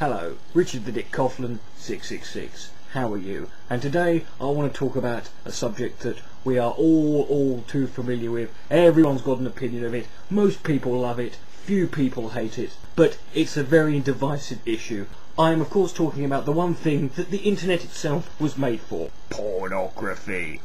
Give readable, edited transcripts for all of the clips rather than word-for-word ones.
Hello, Richard the Dick Coughlan666. How are you? And today I want to talk about a subject that we are all too familiar with. Everyone's got an opinion of it. Most people love it. Few people hate it. But it's a very divisive issue. I am of course talking about the one thing that the internet itself was made for. Pornography.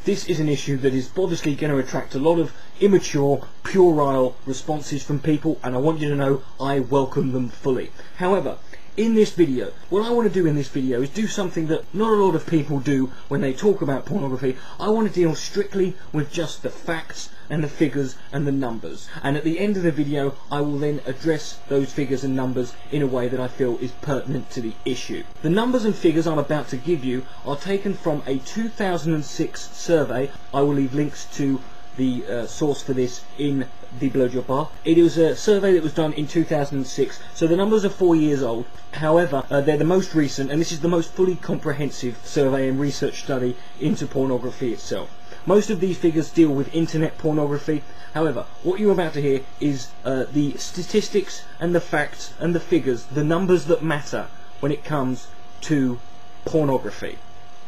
This is an issue that is obviously going to attract a lot of immature, puerile responses from people, and I want you to know I welcome them fully. However, in this video, what I want to do in this video is do something that not a lot of people do when they talk about pornography. I want to deal strictly with just the facts and the figures and the numbers. And at the end of the video, I will then address those figures and numbers in a way that I feel is pertinent to the issue. The numbers and figures I'm about to give you are taken from a 2006 survey. I will leave links to the source for this in the blowjob bar. It was a survey that was done in 2006, so the numbers are 4 years old. However, they're the most recent, and this is the most fully comprehensive survey and research study into pornography itself. Most of these figures deal with internet pornography. However, what you're about to hear is the statistics and the facts and the figures, the numbers that matter when it comes to pornography.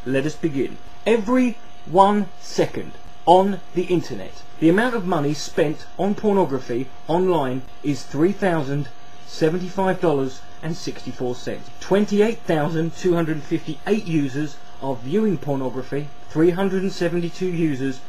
Let us begin. Every 1 second on the internet, the amount of money spent on pornography online is $3,075.64. 28,258 users are viewing pornography. 372 users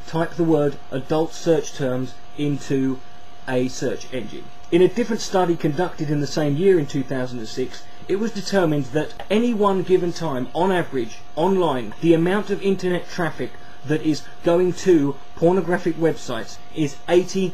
type the word adult search terms into a search engine. In a different study conducted in the same year in 2006, it was determined that any one given time, on average, online, the amount of internet traffic that is going to pornographic websites is 83%.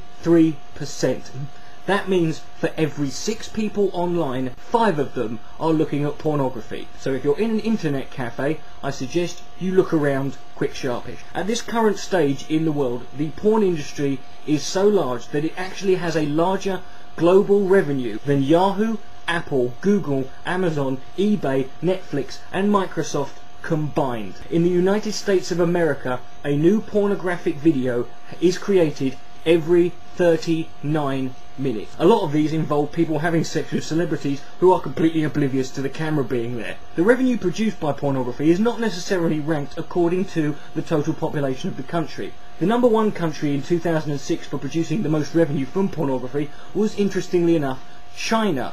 That means for every 6 people online, 5 of them are looking at pornography. So if you're in an internet cafe, I suggest you look around quick sharpish. At this current stage in the world, the porn industry is so large that it actually has a larger global revenue than Yahoo, Apple, Google, Amazon, eBay, Netflix and Microsoft combined. In the United States of America, a new pornographic video is created every 39 minutes. A lot of these involve people having sex with celebrities who are completely oblivious to the camera being there. The revenue produced by pornography is not necessarily ranked according to the total population of the country. The number 1 country in 2006 for producing the most revenue from pornography was, interestingly enough, China.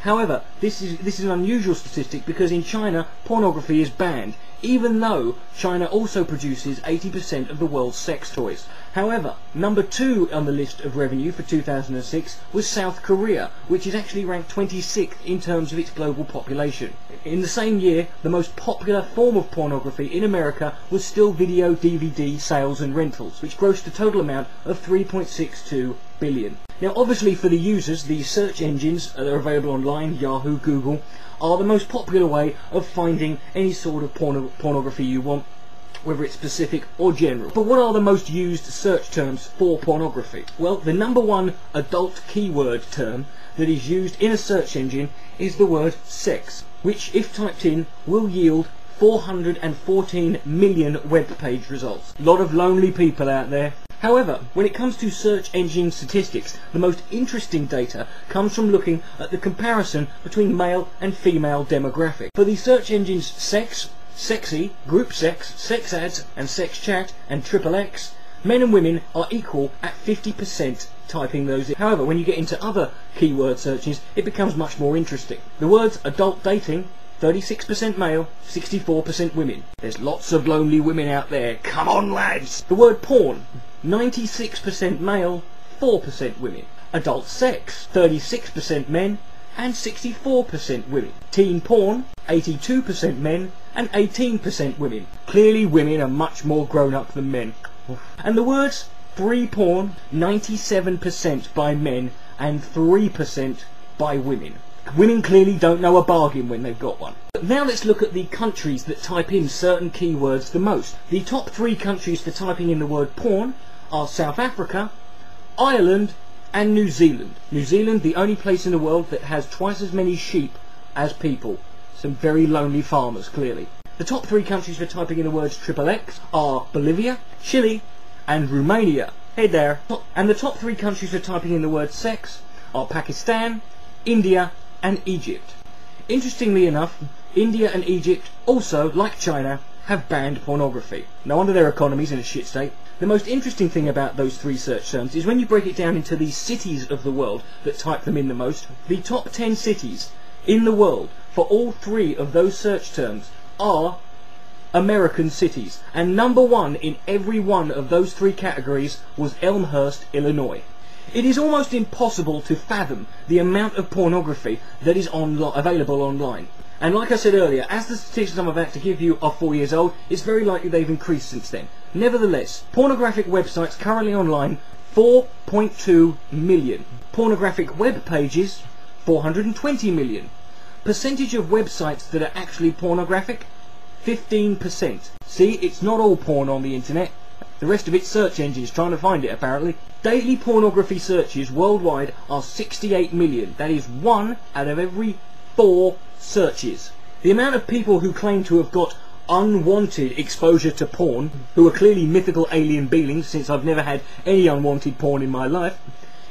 However, this is an unusual statistic because in China, pornography is banned, even though China also produces 80% of the world's sex toys. However, number 2 on the list of revenue for 2006 was South Korea, which is actually ranked 26th in terms of its global population. In the same year, the most popular form of pornography in America was still video DVD sales and rentals, which grossed a total amount of $3.62 billion. Now obviously for the users, the search engines that are available online, Yahoo, Google, are the most popular way of finding any sort of pornography you want, whether it's specific or general. But what are the most used search terms for pornography? Well, the number 1 adult keyword term that is used in a search engine is the word sex, which if typed in will yield 414 million web page results. A lot of lonely people out there. However, when it comes to search engine statistics, the most interesting data comes from looking at the comparison between male and female demographic. For the search engines sex, sexy, group sex, sex ads and sex chat and XXX, men and women are equal at 50% typing those in. However, when you get into other keyword searches, it becomes much more interesting. The words adult dating, 36% male, 64% women. There's lots of lonely women out there. Come on, lads! The word porn, 96% male, 4% women. Adult sex, 36% men and 64% women. Teen porn, 82% men and 18% women. Clearly women are much more grown up than men. And the words free porn, 97% by men and 3% by women. Women clearly don't know a bargain when they've got one. But now let's look at the countries that type in certain keywords the most. The top 3 countries for typing in the word porn are South Africa, Ireland and New Zealand. New Zealand, the only place in the world that has twice as many sheep as people. Some very lonely farmers, clearly. The top 3 countries for typing in the words XXX are Bolivia, Chile and Romania. Hey there. And the top 3 countries for typing in the word sex are Pakistan, India and Egypt. Interestingly enough, India and Egypt also, like China, have banned pornography. No wonder their economy's in a shit state. The most interesting thing about those three search terms is when you break it down into the cities of the world that type them in the most, the top 10 cities in the world for all three of those search terms are American cities. And number one in every one of those three categories was Elmhurst, Illinois. It is almost impossible to fathom the amount of pornography that is available online. And like I said earlier, as the statistics I'm about to give you are 4 years old, it's very likely they've increased since then. Nevertheless, pornographic websites currently online, 4.2 million. Pornographic web pages, 420 million. Percentage of websites that are actually pornographic, 15%. See, it's not all porn on the internet. The rest of it's search engines trying to find it, apparently. Daily pornography searches worldwide are 68 million. That is 1 out of every 4 searches. The amount of people who claim to have got unwanted exposure to porn, who are clearly mythical alien beings, since I've never had any unwanted porn in my life,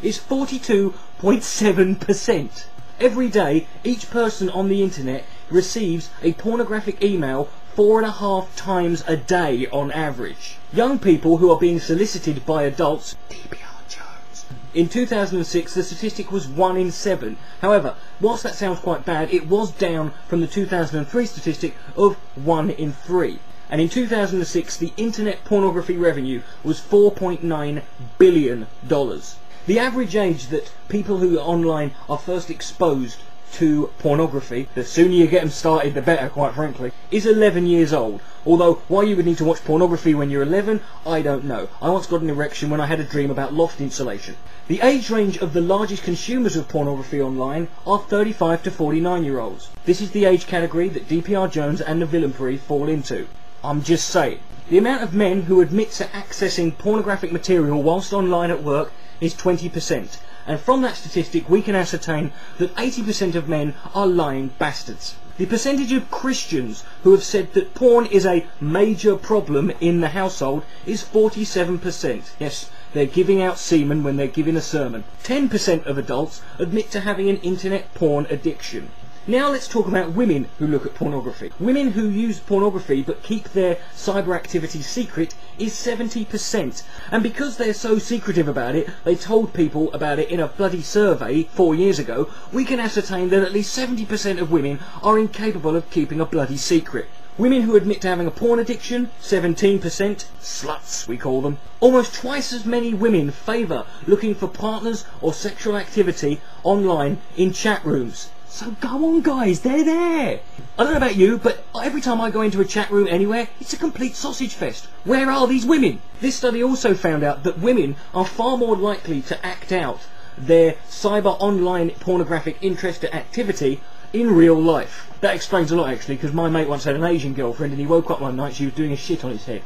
is 42.7%. Every day, each person on the internet receives a pornographic email 4.5 times a day on average. Young people who are being solicited by adults, in 2006 the statistic was 1 in 7. However, whilst that sounds quite bad, it was down from the 2003 statistic of 1 in 3. And in 2006 the internet pornography revenue was $4.9 billion. The average age that people who are online are first exposed to pornography, the sooner you get them started the better, quite frankly, is 11 years old. Although why you would need to watch pornography when you're 11, I don't know. I once got an erection when I had a dream about loft insulation. The age range of the largest consumers of pornography online are 35 to 49 year olds. This is the age category that DPR Jones and the Villainpery fall into. I'm just saying. The amount of men who admit to accessing pornographic material whilst online at work is 20%. And from that statistic we can ascertain that 80% of men are lying bastards. The percentage of Christians who have said that porn is a major problem in the household is 47%. Yes, they're giving out semen when they're giving a sermon. 10% of adults admit to having an internet porn addiction. Now let's talk about women who look at pornography. Women who use pornography but keep their cyber activity secret is 70%. And because they're so secretive about it, they told people about it in a bloody survey 4 years ago, we can ascertain that at least 70% of women are incapable of keeping a bloody secret. Women who admit to having a porn addiction, 17%, sluts we call them. Almost twice as many women favour looking for partners or sexual activity online in chat rooms. So go on guys, they're there! I don't know about you, but every time I go into a chat room anywhere, it's a complete sausage fest. Where are these women? This study also found out that women are far more likely to act out their cyber online pornographic interest or activity in real life. That explains a lot actually, because my mate once had an Asian girlfriend and he woke up one night, she was doing a shit on his head.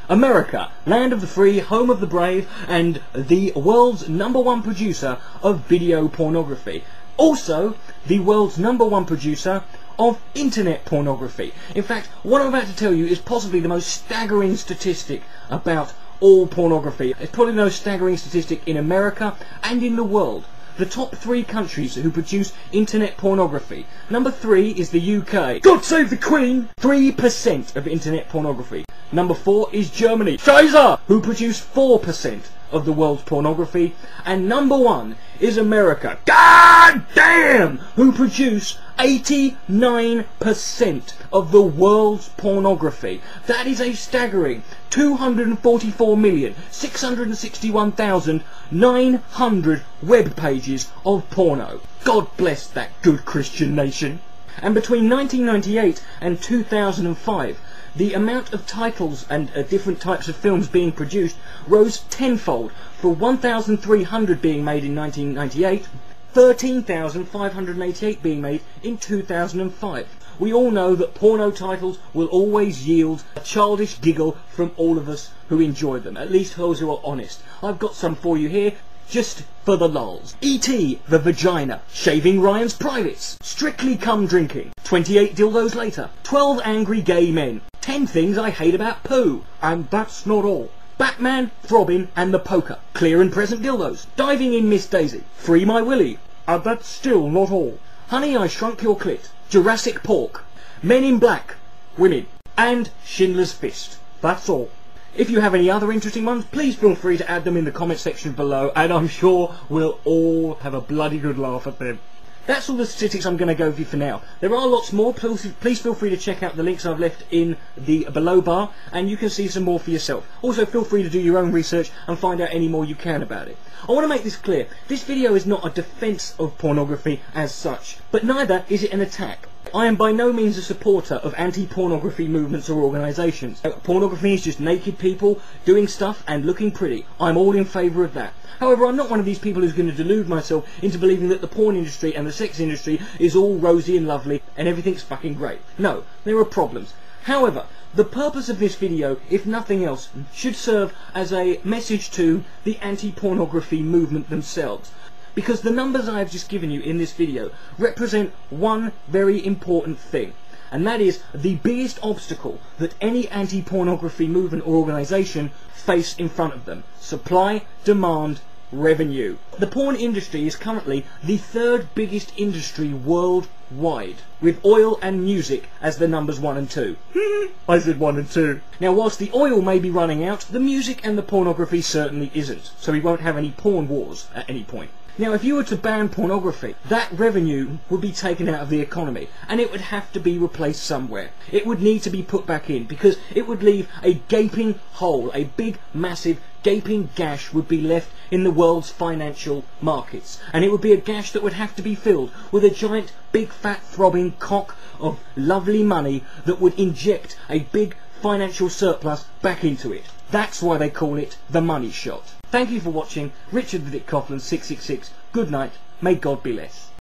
America, land of the free, home of the brave, and the world's #1 producer of video pornography. Also, the world's #1 producer of internet pornography. In fact, what I'm about to tell you is possibly the most staggering statistic about all pornography. It's probably the most staggering statistic in America and in the world. The top 3 countries who produce internet pornography. Number 3 is the UK. God save the Queen! 3% of internet pornography. Number 4 is Germany. Scheiße! Who produce 4% of the world's pornography. And number 1 is America. God damn! Who produce 89% of the world's pornography. That is a staggering 244,661,900 web pages of porno. God bless that good Christian nation. And between 1998 and 2005, the amount of titles and different types of films being produced rose tenfold, from 1,300 being made in 1998, 13,588 being made in 2005. We all know that porno titles will always yield a childish giggle from all of us who enjoy them, at least those who are honest. I've got some for you here, just for the lulz. E.T. the Vagina, Shaving Ryan's Privates, Strictly Cum Drinking, 28 Dildos Later, 12 Angry Gay Men, 10 Things I Hate About Poo, and That's Not All, Batman, Throbbing and the Poker, Clear and Present Dildos, Diving in Miss Daisy, Free My Willy, and That's Still Not All, Honey I Shrunk Your Clit, Jurassic Pork, Men in Black, women, and Schindler's Fist. That's all. If you have any other interesting ones, please feel free to add them in the comment section below, and I'm sure we'll all have a bloody good laugh at them. That's all the statistics I'm going to go over for now. There are lots more. Please feel free to check out the links I've left in the below bar, and you can see some more for yourself. Also, feel free to do your own research and find out any more you can about it. I want to make this clear. This video is not a defence of pornography as such, but neither is it an attack. I am by no means a supporter of anti-pornography movements or organisations. Pornography is just naked people doing stuff and looking pretty. I'm all in favour of that. However, I'm not one of these people who's going to delude myself into believing that the porn industry and the sex industry is all rosy and lovely and everything's fucking great. No, there are problems. However, the purpose of this video, if nothing else, should serve as a message to the anti-pornography movement themselves. Because the numbers I have just given you in this video represent one very important thing, and that is the biggest obstacle that any anti-pornography movement or organisation face in front of them: supply, demand, revenue. The porn industry is currently the third biggest industry worldwide, with oil and music as the numbers 1 and 2. I said 1 and 2. Now, whilst the oil may be running out, the music and the pornography certainly isn't, so we won't have any porn wars at any point. Now, if you were to ban pornography, that revenue would be taken out of the economy, and it would have to be replaced somewhere. It would need to be put back in, because it would leave a gaping hole, a big, massive, gaping gash would be left in the world's financial markets. And it would be a gash that would have to be filled with a giant, big, fat, throbbing cock of lovely money that would inject a big financial surplus back into it. That's why they call it the money shot. Thank you for watching. Richard the Dick Coughlan 666. Good night. May God be less.